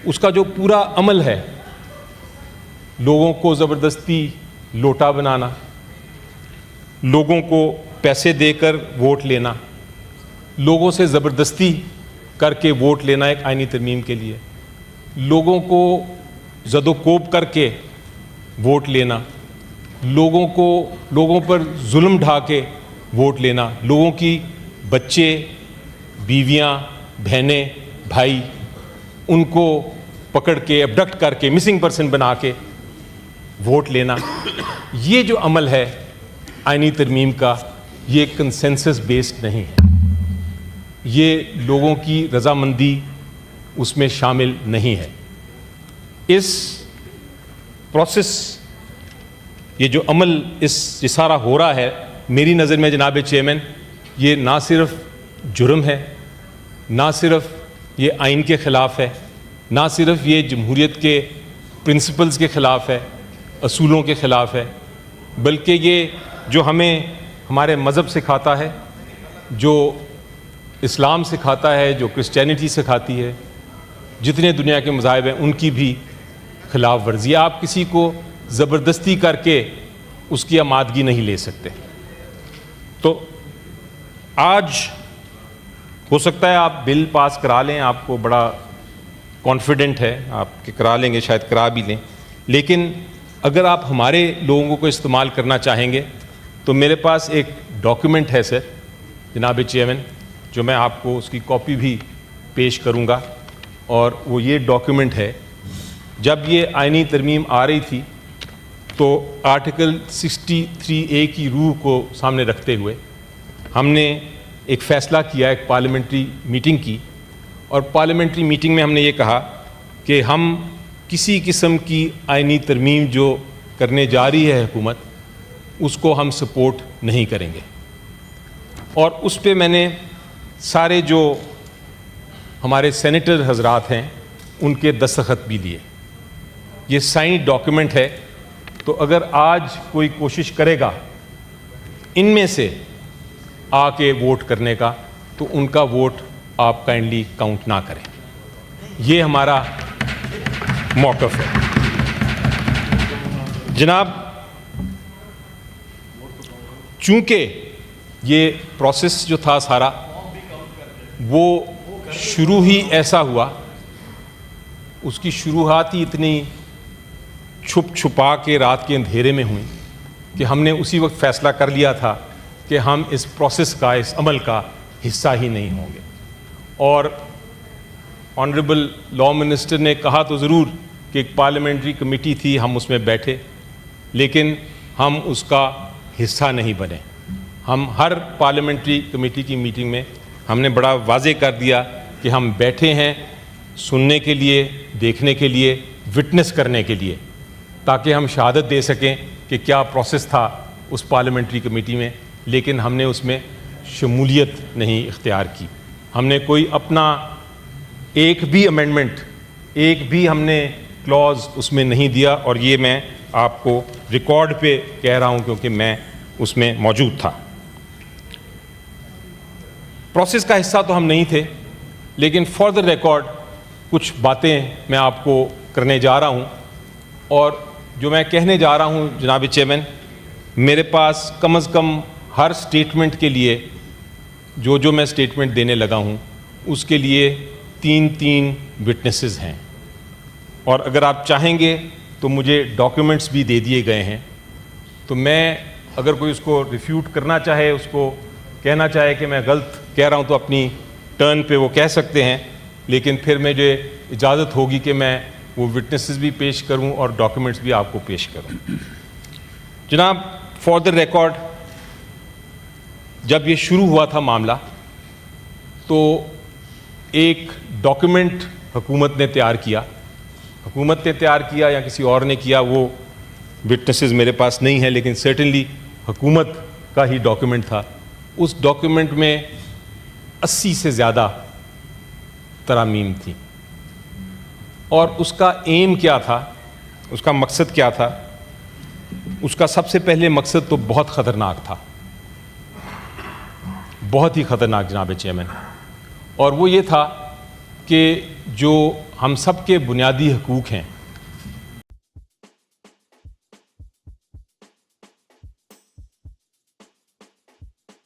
اس کا جو پورا عمل ہے، لوگوں کو زبردستی لوٹا بنانا، لوگوں کو پیسے دے کر ووٹ لینا، لوگوں سے زبردستی کر کے ووٹ لینا ایک آئینی ترمیم کے لیے، لوگوں کو زد و کوب کر کے ووٹ لینا، لوگوں پر ظلم ڈھا کے ووٹ لینا، لوگوں کی بچے، بیویاں، بہنیں، بھائی، ان کو پکڑ کے ابڈکٹ کر کے مسنگ پرسن بنا کے ووٹ لینا، یہ جو عمل ہے آئینی ترمیم کا، یہ کنسنسس بیسڈ نہیں ہے، یہ لوگوں کی رضامندی اس میں شامل نہیں ہے۔ اس پروسیس، یہ جو عمل یہ سارا ہو رہا ہے، میری نظر میں جناب چیئرمین، یہ نہ صرف جرم ہے، نہ صرف یہ آئین کے خلاف ہے، نہ صرف یہ جمہوریت کے پرنسپلز کے خلاف ہے، اصولوں کے خلاف ہے، بلکہ یہ جو ہمیں ہمارے مذہب سکھاتا ہے، جو اسلام سکھاتا ہے، جو کرسچینٹی سکھاتی ہے، جتنے دنیا کے مذاہب ہیں ان کی بھی خلاف ورزی ہے۔ آپ کسی کو زبردستی کر کے اس کی آمادگی نہیں لے سکتے۔ تو آج ہو سکتا ہے آپ بل پاس کرا لیں، آپ کو بڑا کانفیڈنٹ ہے آپ کہ کرا لیں گے، شاید کرا بھی لیں، لیکن اگر آپ ہمارے لوگوں کو استعمال کرنا چاہیں گے تو میرے پاس ایک ڈاکیومنٹ ہے سر جناب چیئرمین، جو میں آپ کو اس کی کاپی بھی پیش کروں گا، اور وہ یہ ڈاکیومنٹ ہے، جب یہ آئینی ترمیم آ رہی تھی تو آرٹیکل 63A کی روح کو سامنے رکھتے ہوئے ہم نے ایک فیصلہ کیا، ایک پارلیمنٹری میٹنگ کی، اور پارلیمنٹری میٹنگ میں ہم نے یہ کہا کہ ہم کسی قسم کی آئینی ترمیم جو کرنے جا رہی ہے حکومت، اس کو ہم سپورٹ نہیں کریں گے، اور اس پہ میں نے سارے جو ہمارے سینیٹر حضرات ہیں ان کے دستخط بھی لیے۔ یہ سائنڈ ڈاکیومنٹ ہے، تو اگر آج کوئی کوشش کرے گا ان میں سے آ کے ووٹ کرنے کا، تو ان کا ووٹ آپ کائنڈلی کاؤنٹ نہ کریں، یہ ہمارا موقف ہے۔ جناب، چونکہ یہ پروسیس جو تھا سارا وہ شروع ہی ایسا ہوا، اس کی شروعات ہی اتنی چھپ چھپا کے رات کے اندھیرے میں ہوئی کہ ہم نے اسی وقت فیصلہ کر لیا تھا کہ ہم اس پروسیس کا، اس عمل کا حصہ ہی نہیں ہوں گے، اور آنریبل لاء منسٹر نے کہا تو ضرور کہ ایک پارلیمنٹری کمیٹی تھی، ہم اس میں بیٹھے، لیکن ہم اس کا حصہ نہیں بنے۔ ہم ہر پارلیمنٹری کمیٹی کی میٹنگ میں ہم نے بڑا واضح کر دیا کہ ہم بیٹھے ہیں سننے کے لیے، دیکھنے کے لیے، وٹنس کرنے کے لیے، تاکہ ہم شہادت دے سکیں کہ کیا پروسیس تھا اس پارلیمنٹری کمیٹی میں، لیکن ہم نے اس میں شمولیت نہیں اختیار کی۔ ہم نے کوئی اپنا ایک بھی امینڈمنٹ، ایک بھی ہم نے کلوز اس میں نہیں دیا، اور یہ میں آپ کو ریکارڈ پہ کہہ رہا ہوں کیونکہ میں اس میں موجود تھا۔ پروسیس کا حصہ تو ہم نہیں تھے، لیکن فار دا ریکارڈ کچھ باتیں میں آپ کو کرنے جا رہا ہوں، اور جو میں کہنے جا رہا ہوں جناب چیئرمین، میرے پاس کم از کم ہر سٹیٹمنٹ کے لیے جو میں سٹیٹمنٹ دینے لگا ہوں اس کے لیے 3 وٹنسز ہیں، اور اگر آپ چاہیں گے تو مجھے ڈاکیومنٹس بھی دے دیے گئے ہیں، تو میں اگر کوئی اس کو ریفیوٹ کرنا چاہے، اس کو کہنا چاہے کہ میں غلط کہہ رہا ہوں، تو اپنی ٹرن پہ وہ کہہ سکتے ہیں، لیکن پھر مجھے اجازت ہوگی کہ میں وہ وٹنسز بھی پیش کروں اور ڈاکیومنٹس بھی آپ کو پیش کروں۔ جناب، فار دا ریکارڈ، جب یہ شروع ہوا تھا معاملہ تو ایک ڈاکیومنٹ حکومت نے تیار کیا یا کسی اور نے کیا، وہ وٹنسز میرے پاس نہیں ہیں، لیکن سرٹنلی حکومت کا ہی ڈاکیومنٹ تھا۔ اس ڈاکیومنٹ میں 80 سے زیادہ ترامیم تھیں، اور اس کا ایم کیا تھا، اس کا مقصد کیا تھا؟ اس کا سب سے پہلے مقصد تو بہت خطرناک تھا، بہت ہی خطرناک جناب چیئرمین، اور وہ یہ تھا کہ جو ہم سب کے بنیادی حقوق ہیں